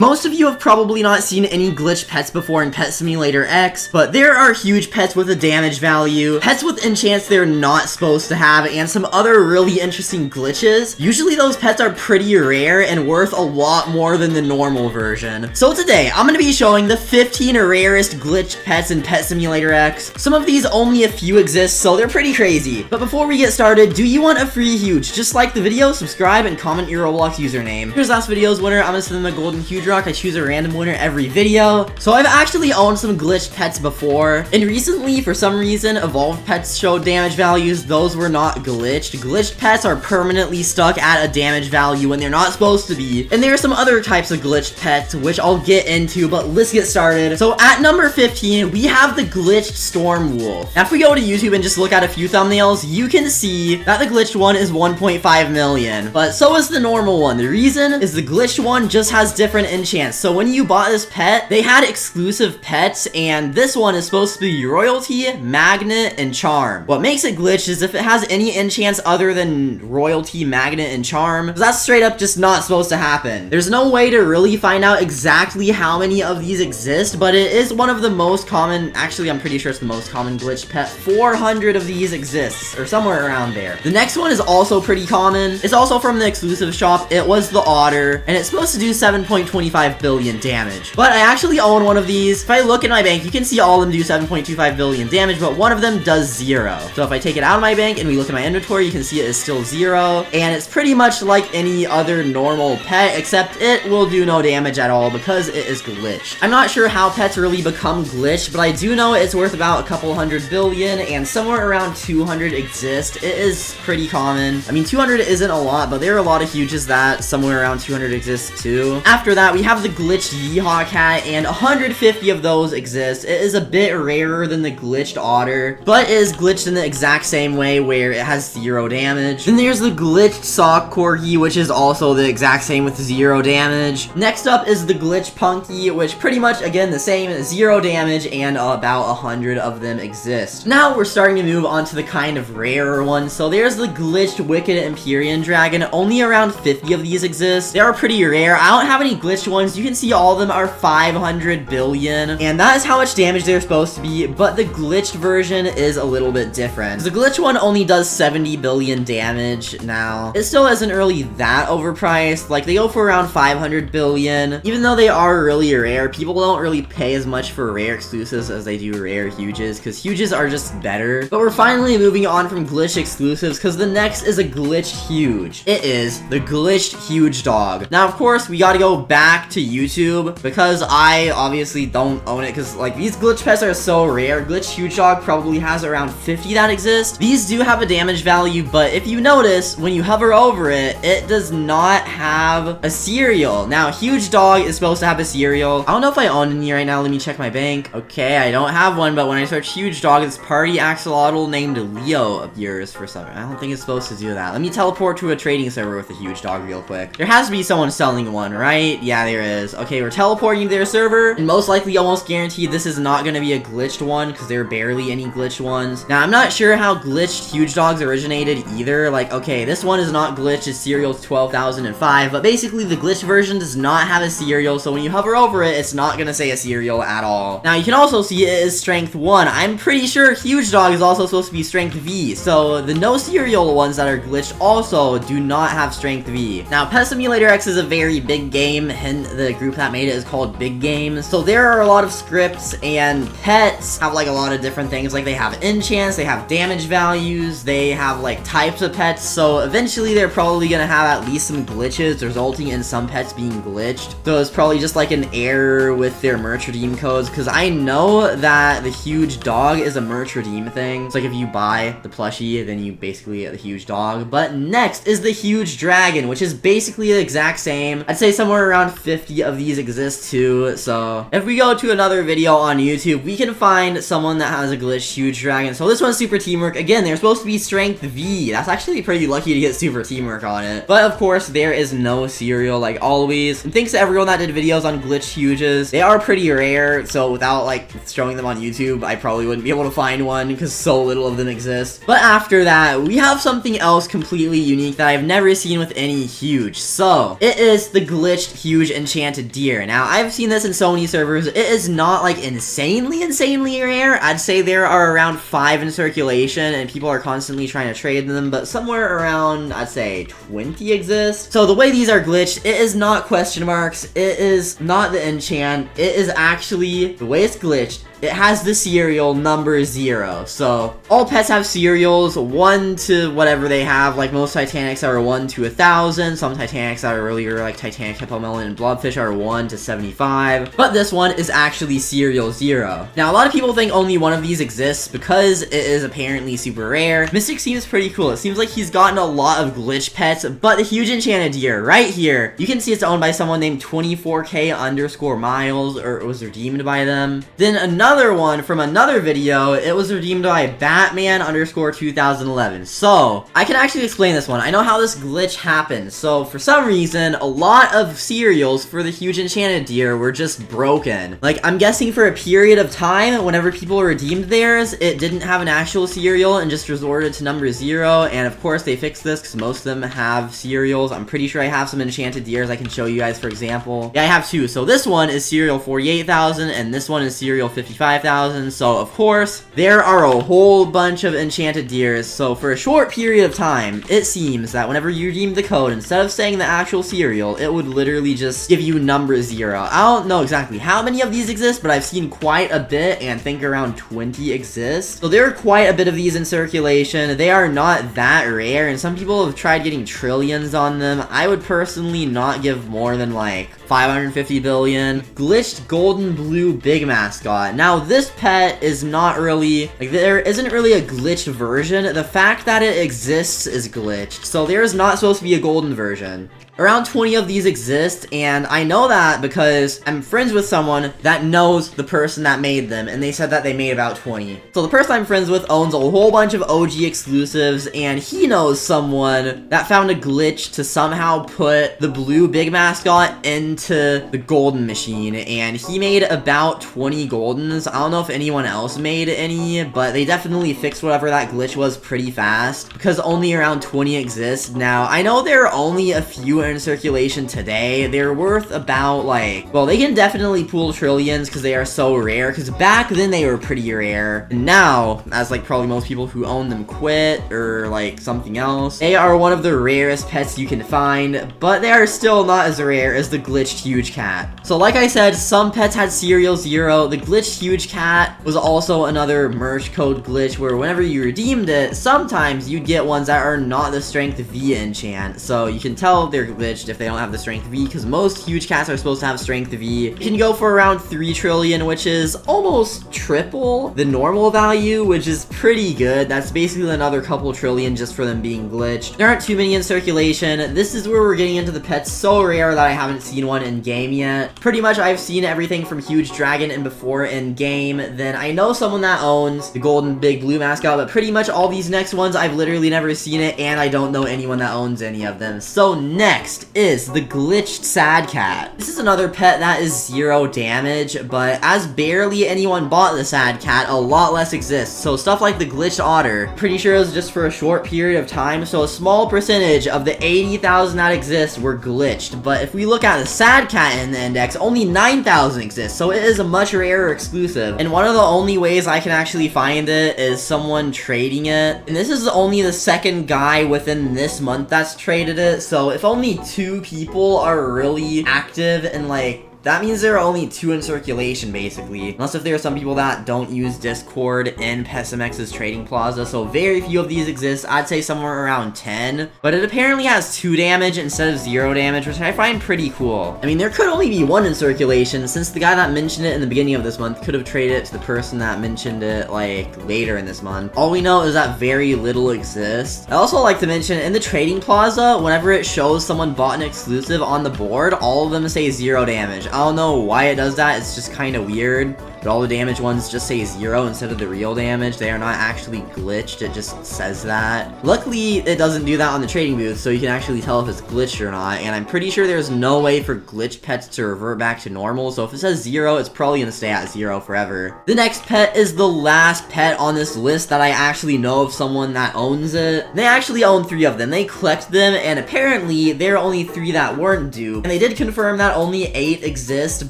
Most of you have probably not seen any glitched pets before in Pet Simulator X, but there are huge pets with a damage value, pets with enchants they're not supposed to have, and some other really interesting glitches. Usually those pets are pretty rare and worth a lot more than the normal version. So today, I'm going to be showing the 15 rarest glitched pets in Pet Simulator X. Some of these only a few exist, so they're pretty crazy. But before we get started, do you want a free huge? Just like the video, subscribe, and comment your Roblox username. Here's last video's winner. I'm going to send them a golden huge rock. I choose a random winner every video. So I've actually owned some glitched pets before, and recently, for some reason, evolved pets showed damage values. Those were not glitched. Glitched pets are permanently stuck at a damage value when they're not supposed to be. And there are some other types of glitched pets, which I'll get into, but let's get started. So at number 15, we have the glitched Storm Wolf. Now if we go to YouTube and just look at a few thumbnails, you can see that the glitched one is 1.5 million, but so is the normal one. The reason is the glitched one just has different enchants. So when you bought this pet, they had exclusive pets, and this one is supposed to be Royalty, Magnet, and Charm. What makes it glitched is if it has any enchants other than Royalty, Magnet, and Charm, that's straight up just not supposed to happen. There's no way to really find out exactly how many of these exist, but it is one of the most common, actually I'm pretty sure it's the most common glitched pet. 400 of these exists, or somewhere around there. The next one is also pretty common. It's also from the exclusive shop. It was the Otter, and it's supposed to do 7.25 billion damage. But I actually own one of these. If I look at my bank, you can see all of them do 7.25 billion damage, but one of them does 0. So if I take it out of my bank and we look at my inventory, you can see it is still 0. And it's pretty much like any other normal pet, except it will do no damage at all because it is glitched. I'm not sure how pets really become glitched, but I do know it's worth about a couple hundred billion, and somewhere around 200 exist. It is pretty common. I mean, 200 isn't a lot, but there are a lot of huges that somewhere around 200 exist too. After that, we have the glitched Yee-Haw Cat, and 150 of those exist. It is a bit rarer than the glitched Otter, but it is glitched in the exact same way where it has 0 damage. Then there's the glitched Sock Corgi, which is also the exact same with 0 damage. Next up is the glitched Punkey, which pretty much, again, the same, 0 damage, and about 100 of them exist. Now we're starting to move on to the kind of rarer ones. So there's the glitched Wicked Empyrean Dragon. Only around 50 of these exist. They are pretty rare. I don't have any glitched ones. You can see all of them are 500 billion, and that is how much damage they're supposed to be, but the glitched version is a little bit different. The glitched one only does 70 billion damage. Now it still isn't really that overpriced. Like, they go for around 500 billion. Even though they are really rare, people don't really pay as much for rare exclusives as they do rare huges, because huges are just better. But we're finally moving on from glitched exclusives, because the next is a glitched huge. It is the glitched huge dog. Now of course we gotta go back to YouTube, because I obviously don't own it, because like these glitch pets are so rare. Glitched huge dog probably has around 50 that exist. These do have a damage value, but if you notice, when you hover over it, it does not have a cereal. Now huge dog is supposed to have a cereal. I don't know if I own any right now. Let me check my bank. Okay, I don't have one, but when I search huge dog, this party axolotl named Leo appears for some. I don't think it's supposed to do that. Let me teleport to a trading server with a huge dog real quick. There has to be someone selling one, right? Yeah, there is. Okay, we're teleporting to their server, and most likely, almost guaranteed, this is not going to be a glitched one, because there are barely any glitched ones. Now, I'm not sure how glitched huge dogs originated either. Like, okay, this one is not glitched. Its cereal is 12,005, but basically, the glitched version does not have a cereal, so when you hover over it, it's not going to say a cereal at all. Now, you can also see it is strength 1. I'm pretty sure huge dog is also supposed to be strength V, so the no cereal ones that are glitched also do not have strength V. Now, Pet Simulator X is a very big game, and the group that made it is called Big Games, so there are a lot of scripts, and pets have like a lot of different things. Like, they have enchants, they have damage values, they have like types of pets, so eventually they're probably gonna have at least some glitches resulting in some pets being glitched. So it's probably just like an error with their merch redeem codes, because I know that the huge dog is a merch redeem thing. It's like if you buy the plushie, then you basically get the huge dog. But next is the huge dragon, which is basically the exact same. I'd say somewhere around 50 of these exist too. So if we go to another video on YouTube, we can find someone that has a glitched huge dragon. So this one's super teamwork. Again, they're supposed to be strength V. That's actually pretty lucky to get super teamwork on it. But of course, there is no cereal like always. And thanks to everyone that did videos on glitched huges. They are pretty rare, so without like showing them on YouTube, I probably wouldn't be able to find one because so little of them exist. But after that, we have something else completely unique that I've never seen with any huge. So it is the glitched huge huge enchanted deer. Now, I've seen this in so many servers. It is not like insanely rare. I'd say there are around 5 in circulation, and people are constantly trying to trade them, but somewhere around, I'd say 20 exist. So the way these are glitched, it is not question marks. It is not the enchant. It is actually, the way it's glitched, it has the serial number 0. So all pets have serials 1 to whatever they have. Like most Titanics are 1 to 1,000. Some Titanics that are earlier, like Titanic Hippo Melon and Blobfish, are 1 to 75. But this one is actually serial 0. Now a lot of people think only one of these exists because it is apparently super rare. Mystic seems pretty cool. It seems like he's gotten a lot of glitch pets, but the huge enchanted deer right here, you can see it's owned by someone named 24K_miles, or it was redeemed by them. Then another one from another video, it was redeemed by Batman_2011. So I can actually explain this one. I know how this glitch happened. So for some reason, a lot of serials for the huge enchanted deer were just broken. Like, I'm guessing for a period of time, whenever people redeemed theirs, it didn't have an actual serial and just resorted to number 0. And of course they fixed this because most of them have serials. I'm pretty sure I have some enchanted deers I can show you guys, for example. Yeah, I have 2. So this one is serial 48,000 and this one is serial 55,000. So of course there are a whole bunch of enchanted deers. So for a short period of time, it seems that whenever you redeem the code, instead of saying the actual serial, it would literally just give you number 0. I don't know exactly how many of these exist, but I've seen quite a bit and think around 20 exist. So there are quite a bit of these in circulation. They are not that rare, and some people have tried getting trillions on them. I would personally not give more than like 550 billion. Glitched golden blue big Maskot. Now this pet is not really, like, there isn't really a glitched version. The fact that it exists is glitched. So there is not supposed to be a golden version. Around 20 of these exist, and I know that because I'm friends with someone that knows the person that made them, and they said that they made about 20. So the person I'm friends with owns a whole bunch of OG exclusives, and he knows someone that found a glitch to somehow put the blue big Maskot into the golden machine, and he made about 20 goldens. I don't know if anyone else made any, but they definitely fixed whatever that glitch was pretty fast, because only around 20 exist. Now, I know there are only a few in circulation today. They're worth about, like, well, they can definitely pool trillions because they are so rare, because back then they were pretty rare, and now, as like probably most people who own them quit or like something else, they are one of the rarest pets you can find, but they are still not as rare as the glitched huge cat. So like I said, some pets had serial 0. The glitched huge cat was also another merge code glitch where whenever you redeemed it, sometimes you'd get ones that are not the strength V enchant. So you can tell they're glitched if they don't have the strength V, because most huge cats are supposed to have strength V. You can go for around 3 trillion, which is almost triple the normal value, which is pretty good. That's basically another couple trillion just for them being glitched. There aren't too many in circulation. This is where we're getting into the pets so rare that I haven't seen one in game yet. Pretty much I've seen everything from huge dragon and before in game. Then I know someone that owns the golden big blue Maskot, but pretty much all these next ones I've literally never seen it, and I don't know anyone that owns any of them. So next is the glitched sad cat. This is another pet that is 0 damage, but as barely anyone bought the sad cat, a lot less exists. So stuff like the glitched otter, pretty sure it was just for a short period of time, so a small percentage of the 80,000 that exist were glitched. But if we look at the sad cat in the index, only 9,000 exist, so it is a much rarer exclusive. And one of the only ways I can actually find it is someone trading it. And this is only the second guy within this month that's traded it, so if only 2 people are really active and like that means there are only 2 in circulation, basically. Unless if there are some people that don't use Discord in PessiMX's trading plaza, so very few of these exist. I'd say somewhere around 10. But it apparently has 2 damage instead of 0 damage, which I find pretty cool. I mean, there could only be 1 in circulation, since the guy that mentioned it in the beginning of this month could have traded it to the person that mentioned it, like, later in this month. All we know is that very little exists. I also like to mention, in the trading plaza, whenever it shows someone bought an exclusive on the board, all of them say 0 damage. I don't know why it does that, it's just kind of weird. but all the damaged ones just say 0 instead of the real damage. They are not actually glitched, it just says that. Luckily, it doesn't do that on the trading booth, so you can actually tell if it's glitched or not, and I'm pretty sure there's no way for glitched pets to revert back to normal, so if it says 0, it's probably gonna stay at 0 forever. The next pet is the last pet on this list that I actually know of someone that owns it. They actually own 3 of them. They collect them, and apparently there are only 3 that weren't due. And they did confirm that only 8 exist,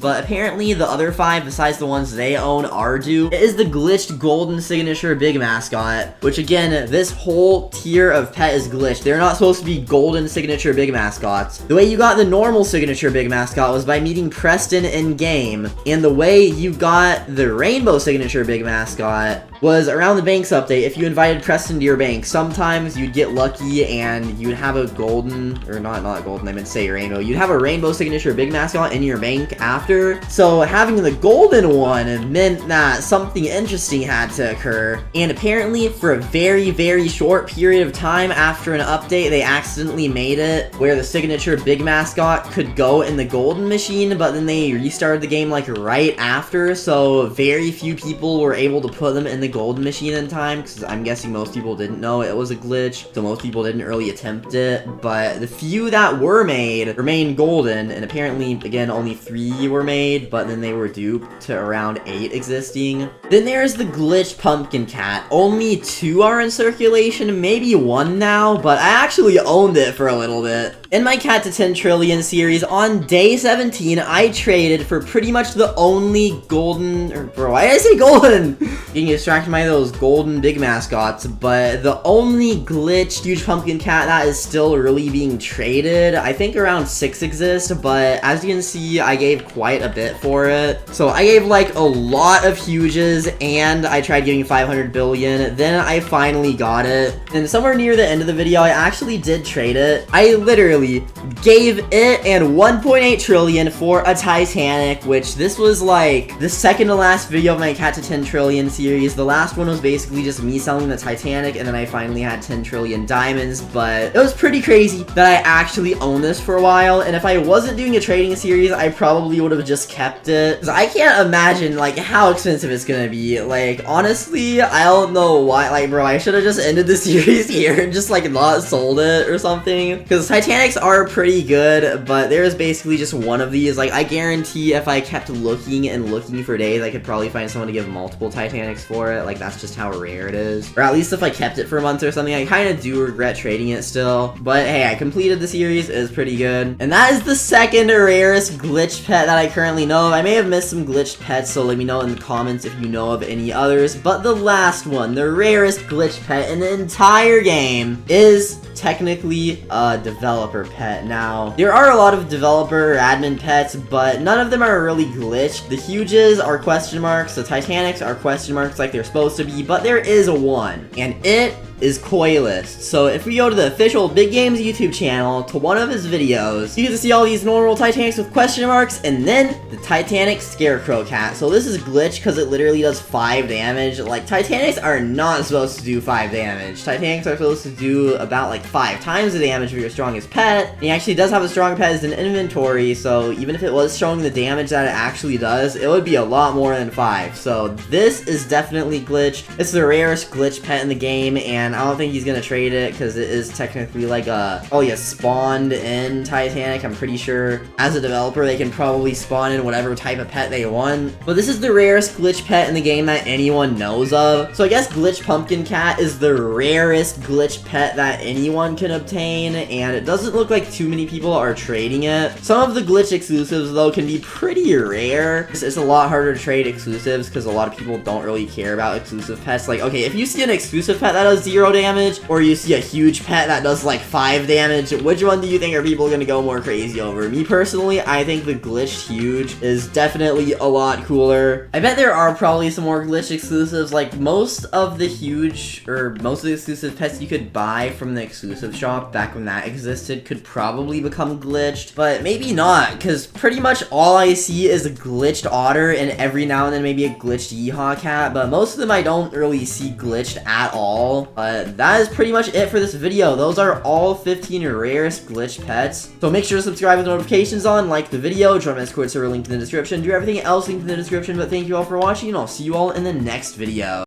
but apparently the other 5 besides the ones they own are due. It is the glitched golden signature big mascot, which again, this whole tier of pet is glitched. They're not supposed to be golden signature big mascots. The way you got the normal signature big mascot was by meeting Preston in game, and the way you got the rainbow signature big mascot was around the banks update. If you invited Preston to your bank, sometimes you'd get lucky and you'd have a golden, or not golden, I meant to say rainbow. You'd have a rainbow signature big mascot in your bank after. So having the golden one meant that something interesting had to occur. And apparently for a very, very short period of time after an update, they accidentally made it where the signature big mascot could go in the golden machine, but then they restarted the game like right after. So very few people were able to put them in the golden machine in time, because I'm guessing most people didn't know it was a glitch, so most people didn't really attempt it, but the few that were made remained golden, and apparently, again, only 3 were made, but then they were duped to around 8 existing. Then there's the glitched pumpkin cat. Only 2 are in circulation, maybe 1 now, but I actually owned it for a little bit. In my Cat to 10 Trillion series, on day 17, I traded for pretty much the only golden, or bro, why did I say golden? Getting distracted by those golden big mascots, but the only glitched huge pumpkin cat that is still really being traded, I think around 6 exist, but as you can see, I gave quite a bit for it. So I gave like a lot of huges, and I tried giving 500 billion, then I finally got it. And somewhere near the end of the video, I actually did trade it. I literally gave it and 1.8 trillion for a Titanic, which this was like the second to last video of my Cat to 10 Trillion series. The last one was basically just me selling the Titanic, and then I finally had 10 trillion diamonds, but it was pretty crazy that I actually owned this for a while, and if I wasn't doing a trading series, I probably would have just kept it, because I can't imagine like how expensive it's gonna be. Like honestly, I don't know why, like bro, I should have just ended the series here and just like not sold it or something, because Titanics are pretty good, but there's basically just one of these. Like I guarantee if I kept looking and looking for days, I could probably find someone to give multiple Titanics for it. Like that's just how rare it is, or at least if I kept it for a month or something. I kind of do regret trading it still, but hey, I completed the series. It was pretty good, and that is the second rarest glitch pet that I currently know of. I may have missed some glitched pets, so let me know in the comments if you know of any others, but the last one, the rarest glitch pet in the entire game, is technically a developer pet. Now, there are a lot of developer or admin pets, but none of them are really glitched. The huges are question marks, the Titanics are question marks like they're supposed to be, but there is one, and it is Coilist. So if we go to the official Big Games YouTube channel, to one of his videos, you get to see all these normal Titanics with question marks, and then the Titanic Scarecrow Cat. So this is glitched because it literally does 5 damage. Like, Titanics are not supposed to do 5 damage. Titanics are supposed to do about like 5 times the damage of your strongest pet. And he actually does have a strong pet as an inventory, so even if it was showing the damage that it actually does, it would be a lot more than 5. So this is definitely glitched. It's the rarest glitch pet in the game, and I don't think he's gonna trade it because it is technically like a, oh yeah, spawned in Titanic. I'm pretty sure as a developer they can probably spawn in whatever type of pet they want. But this is the rarest glitch pet in the game that anyone knows of. So I guess glitch pumpkin cat is the rarest glitch pet that anyone can obtain, and it doesn't look like too many people are trading it. Some of the glitch exclusives though can be pretty rare. It's a lot harder to trade exclusives because a lot of people don't really care about exclusive pets. Like, okay, if you see an exclusive pet that does 0 damage, or you see a huge pet that does like 5 damage, which one do you think are people gonna go more crazy over? Me personally, I think the glitched huge is definitely a lot cooler. I bet there are probably some more glitch exclusives. Like most of the huge, or most of the exclusive pets you could buy from the exclusive shop back when that existed could probably become glitched, but maybe not, because pretty much all I see is a glitched Otter, and every now and then maybe a glitched Yee-Haw Cat, but most of them I don't really see glitched at all. But that is pretty much it for this video. Those are all 15 rarest glitch pets. So make sure to subscribe with notifications on, like the video, join my Discord server, link in the description, do everything else linked in the description. But thank you all for watching, and I'll see you all in the next video.